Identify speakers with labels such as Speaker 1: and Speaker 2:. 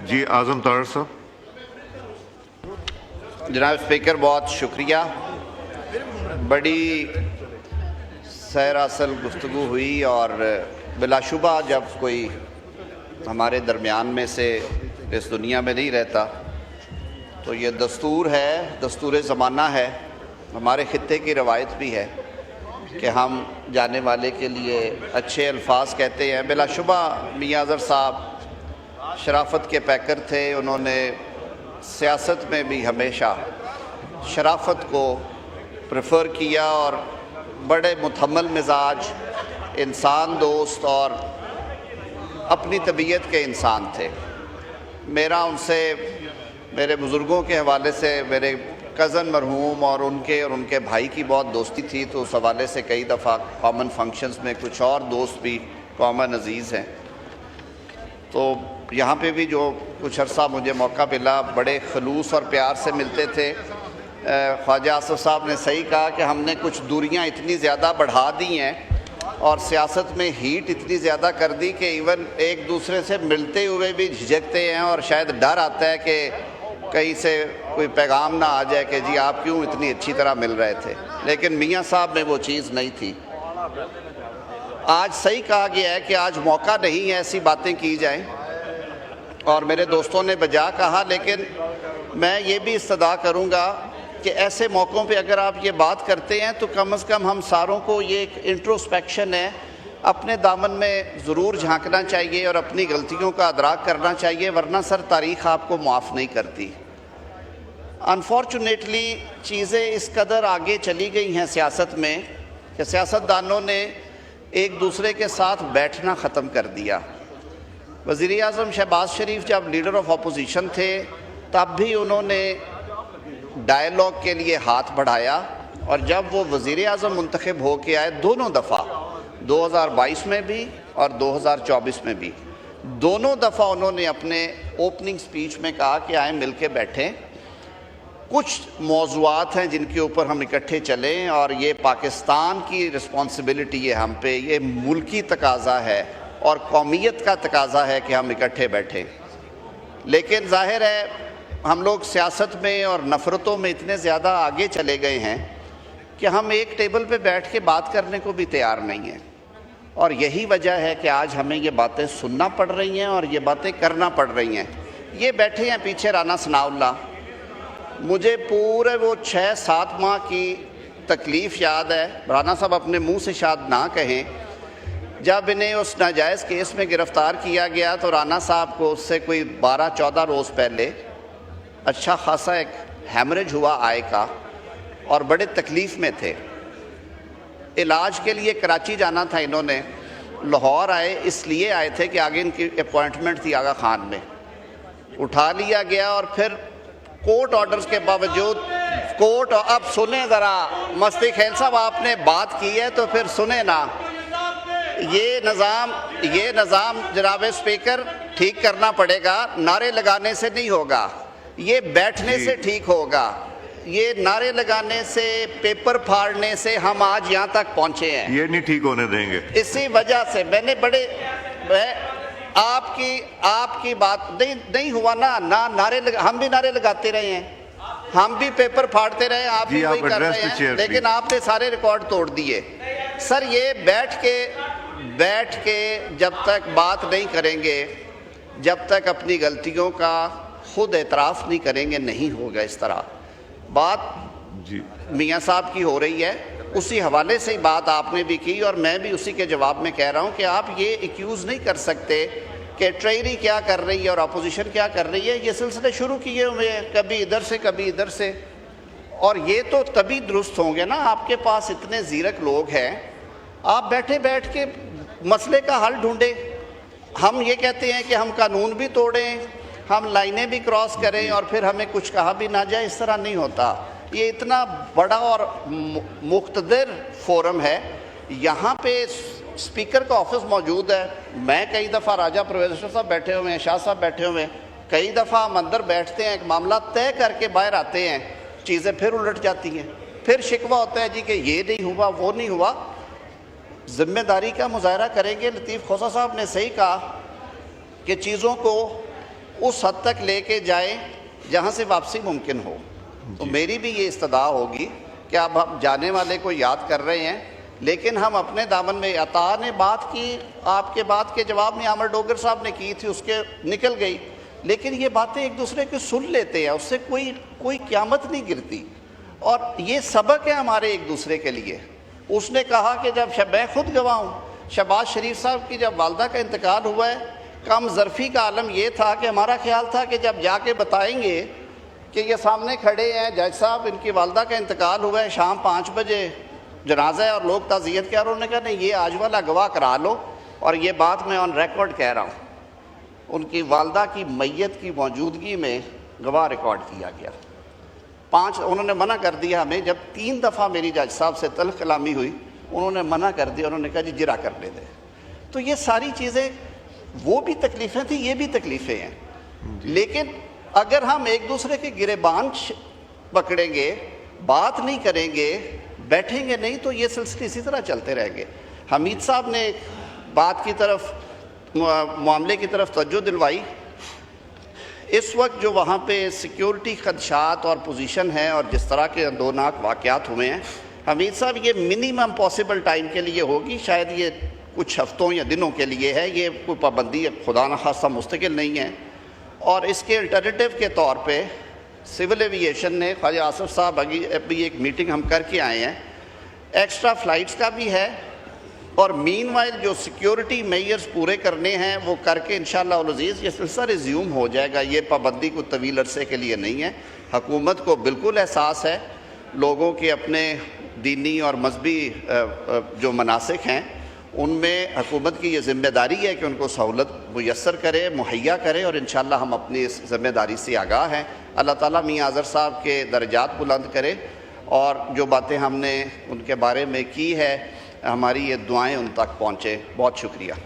Speaker 1: جی اعظم طاہر صاحب.
Speaker 2: جناب اسپیکر بہت شکریہ. بڑی سیر اصل گفتگو ہوئی اور بلا شبہ جب کوئی ہمارے درمیان میں سے اس دنیا میں نہیں رہتا تو یہ دستور ہے، دستور زمانہ ہے، ہمارے خطے کی روایت بھی ہے کہ ہم جانے والے کے لیے اچھے الفاظ کہتے ہیں. بلا شبہ میاں اظہر صاحب شرافت کے پیکر تھے. انہوں نے سیاست میں بھی ہمیشہ شرافت کو پریفر کیا اور بڑے متحمل مزاج، انسان دوست اور اپنی طبیعت کے انسان تھے. میرا ان سے میرے بزرگوں کے حوالے سے میرے کزن مرحوم اور ان کے بھائی کی بہت دوستی تھی، تو اس حوالے سے کئی دفعہ کامن فنکشنز میں کچھ اور دوست بھی کامن عزیز ہیں. تو یہاں پہ بھی جو کچھ عرصہ مجھے موقع ملا بڑے خلوص اور پیار سے ملتے تھے. خواجہ آصف صاحب نے صحیح کہا کہ ہم نے کچھ دوریاں اتنی زیادہ بڑھا دی ہیں اور سیاست میں ہیٹ اتنی زیادہ کر دی کہ ایون ایک دوسرے سے ملتے ہوئے بھی جھجکتے ہیں اور شاید ڈر آتا ہے کہ کہیں سے کوئی پیغام نہ آ جائے کہ جی آپ کیوں اتنی اچھی طرح مل رہے تھے. لیکن میاں صاحب میں وہ چیز نہیں تھی. آج صحیح کہا گیا ہے کہ آج موقع نہیں ہے ایسی باتیں کی جائیں اور میرے دوستوں نے بجا کہا، لیکن میں یہ بھی استدعا کروں گا کہ ایسے موقعوں پہ اگر آپ یہ بات کرتے ہیں تو کم از کم ہم ساروں کو یہ ایک انٹروسپیکشن ہے، اپنے دامن میں ضرور جھانکنا چاہیے اور اپنی غلطیوں کا ادراک کرنا چاہیے، ورنہ سر تاریخ آپ کو معاف نہیں کرتی. انفارچونیٹلی چیزیں اس قدر آگے چلی گئی ہیں سیاست میں کہ سیاستدانوں نے ایک دوسرے کے ساتھ بیٹھنا ختم کر دیا. وزیر اعظم شہباز شریف جب لیڈر آف اپوزیشن تھے تب بھی انہوں نے ڈائیلاگ کے لیے ہاتھ بڑھایا، اور جب وہ وزیر اعظم منتخب ہو کے آئے دونوں دفعہ 2022 میں بھی اور 2024 میں بھی دونوں دفعہ انہوں نے اپنے اوپننگ سپیچ میں کہا کہ آئیں مل کے بیٹھیں، کچھ موضوعات ہیں جن کے اوپر ہم اکٹھے چلیں اور یہ پاکستان کی رسپانسبلٹی ہے ہم پہ، یہ ملکی تقاضا ہے اور قومیت کا تقاضا ہے کہ ہم اکٹھے بیٹھیں. لیکن ظاہر ہے ہم لوگ سیاست میں اور نفرتوں میں اتنے زیادہ آگے چلے گئے ہیں کہ ہم ایک ٹیبل پہ بیٹھ کے بات کرنے کو بھی تیار نہیں ہیں، اور یہی وجہ ہے کہ آج ہمیں یہ باتیں سننا پڑ رہی ہیں اور یہ باتیں کرنا پڑ رہی ہیں. یہ بیٹھے ہیں پیچھے رانا ثناء اللہ، مجھے پورے وہ 6-7 ماہ کی تکلیف یاد ہے. رانا صاحب اپنے منہ سے شاید نہ کہیں، جب انہیں اس ناجائز کیس میں گرفتار کیا گیا تو رانا صاحب کو اس سے کوئی 12-14 روز پہلے اچھا خاصا ایک ہیمریج ہوا آئے کا اور بڑے تکلیف میں تھے. علاج کے لیے کراچی جانا تھا، انہوں نے لاہور آئے، اس لیے آئے تھے کہ آگے ان کی اپوائنٹمنٹ تھی آغا خان میں. اٹھا لیا گیا اور پھر کورٹ آرڈرز کے باوجود اب سنیں ذرا مستی خیل صاحب، آپ نے بات کی ہے تو پھر سنیں نا. یہ نظام جناب اسپیکر ٹھیک کرنا پڑے گا، نعرے لگانے سے نہیں ہوگا، یہ بیٹھنے سے ٹھیک ہوگا. یہ نعرے لگانے سے، پیپر پھاڑنے سے ہم آج یہاں تک پہنچے ہیں، یہ نہیں ٹھیک ہونے دیں گے. اسی وجہ سے میں نے آپ کی بات نہیں ہوا نا نعرے ہم بھی نعرے لگاتے رہے ہیں، ہم بھی پیپر پھاڑتے رہے، آپ بھی وہی کر رہے ہیں، لیکن آپ نے سارے ریکارڈ توڑ دیے. سر یہ بیٹھ کے جب تک بات نہیں کریں گے، جب تک اپنی غلطیوں کا خود اعتراف نہیں کریں گے، نہیں ہوگا. اس طرح بات میاں صاحب کی ہو رہی ہے، اسی حوالے سے ہی بات آپ نے بھی کی اور میں بھی اسی کے جواب میں کہہ رہا ہوں کہ آپ یہ ایکیوز نہیں کر سکتے کہ ٹریری کیا کر رہی ہے اور اپوزیشن کیا کر رہی ہے. یہ سلسلے شروع کیے ہوئے ہیں، کبھی ادھر سے کبھی ادھر سے، اور یہ تو تبھی درست ہوں گے نا آپ کے پاس اتنے زیرک لوگ ہیں، آپ بیٹھ کے مسئلے کا حل ڈھونڈیں. ہم یہ کہتے ہیں کہ ہم قانون بھی توڑیں، ہم لائنیں بھی کراس کریں اور پھر ہمیں کچھ کہا بھی نہ جائے. اس طرح نہیں ہوتا. یہ اتنا بڑا اور مقتدر فورم ہے، یہاں پہ اسپیکر کا آفس موجود ہے. میں کئی دفعہ راجہ پروفیسر صاحب بیٹھے ہوئے ہیں، شاہ صاحب بیٹھے ہوئے ہیں، کئی دفعہ ہم اندر بیٹھتے ہیں، ایک معاملہ طے کر کے باہر آتے ہیں، چیزیں پھر الٹ جاتی ہیں، پھر شکوہ ہوتا ہے جی کہ یہ نہیں ہوا وہ نہیں ہوا. ذمہ داری کا مظاہرہ کریں گے. لطیف خوسا صاحب نے صحیح کہا کہ چیزوں کو اس حد تک لے کے جائیں جہاں سے واپسی ممکن ہو. تو میری بھی یہ استدعا ہوگی کہ اب ہم جانے والے کو یاد کر رہے ہیں، لیکن ہم اپنے دامن میں، عطا نے بات کی آپ کے بات کے جواب میں، عامر ڈوگر صاحب نے کی تھی، اس کے نکل گئی، لیکن یہ باتیں ایک دوسرے کی سن لیتے ہیں، اس سے کوئی قیامت نہیں گرتی، اور یہ سبق ہے ہمارے ایک دوسرے کے لیے. اس نے کہا کہ جب میں خود گواہ ہوں، شہباز شریف صاحب کی جب والدہ کا انتقال ہوا ہے، کم ظرفی کا عالم یہ تھا کہ ہمارا خیال تھا کہ جب جا کے بتائیں گے کہ یہ سامنے کھڑے ہیں جج صاحب، ان کی والدہ کا انتقال ہوا ہے، شام 5 بجے جنازہ ہے اور لوگ تعزیت کیا، انہوں نے کہا نہیں، یہ آج والا گواہ کرا لو، اور یہ بات میں آن ریکارڈ کہہ رہا ہوں، ان کی والدہ کی میت کی موجودگی میں گواہ ریکارڈ کیا گیا. 5 انہوں نے منع کر دیا ہمیں، جب 3 دفعہ میری جج صاحب سے تلخ کلامی ہوئی، انہوں نے منع کر دیا، انہوں نے کہا جی جرا کرنے دیں. تو یہ ساری چیزیں، وہ بھی تکلیفیں تھیں، یہ بھی تکلیفیں ہیں، لیکن اگر ہم ایک دوسرے کے گریبان پکڑیں گے، بات نہیں کریں گے، بیٹھیں گے نہیں، تو یہ سلسلے اسی طرح چلتے رہیں گے. حمید صاحب نے ایک بات کی طرف، معاملے کی طرف توجہ دلوائی. اس وقت جو وہاں پہ سیکیورٹی خدشات اور پوزیشن ہے اور جس طرح کے اندوناک واقعات ہوئے ہیں، حمید صاحب یہ منیمم پاسبل ٹائم کے لیے ہوگی، شاید یہ کچھ ہفتوں یا دنوں کے لیے ہے، یہ کوئی پابندی خدا نخواستہ مستقل نہیں ہے. اور اس کے الٹرنیٹیو کے طور پہ سول ایوییشن نے، خواجہ آصف صاحب ابھی ایک میٹنگ ہم کر کے آئے ہیں، ایکسٹرا فلائٹس کا بھی ہے، اور مین وائل جو سیکیورٹی میئرز پورے کرنے ہیں وہ کر کے انشاءاللہ العزیز یہ سلسلہ ریزیوم ہو جائے گا. یہ پابندی کو طویل عرصے کے لیے نہیں ہے. حکومت کو بالکل احساس ہے لوگوں کے اپنے دینی اور مذہبی جو مناسک ہیں، ان میں حکومت کی یہ ذمہ داری ہے کہ ان کو سہولت میسر کرے، مہیا کرے، اور انشاءاللہ ہم اپنی اس ذمہ داری سے آگاہ ہیں. اللہ تعالیٰ میاں اظہر صاحب کے درجات بلند کرے، اور جو باتیں ہم نے ان کے بارے میں کی ہے، ہماری یہ دعائیں ان تک پہنچے. بہت شکریہ.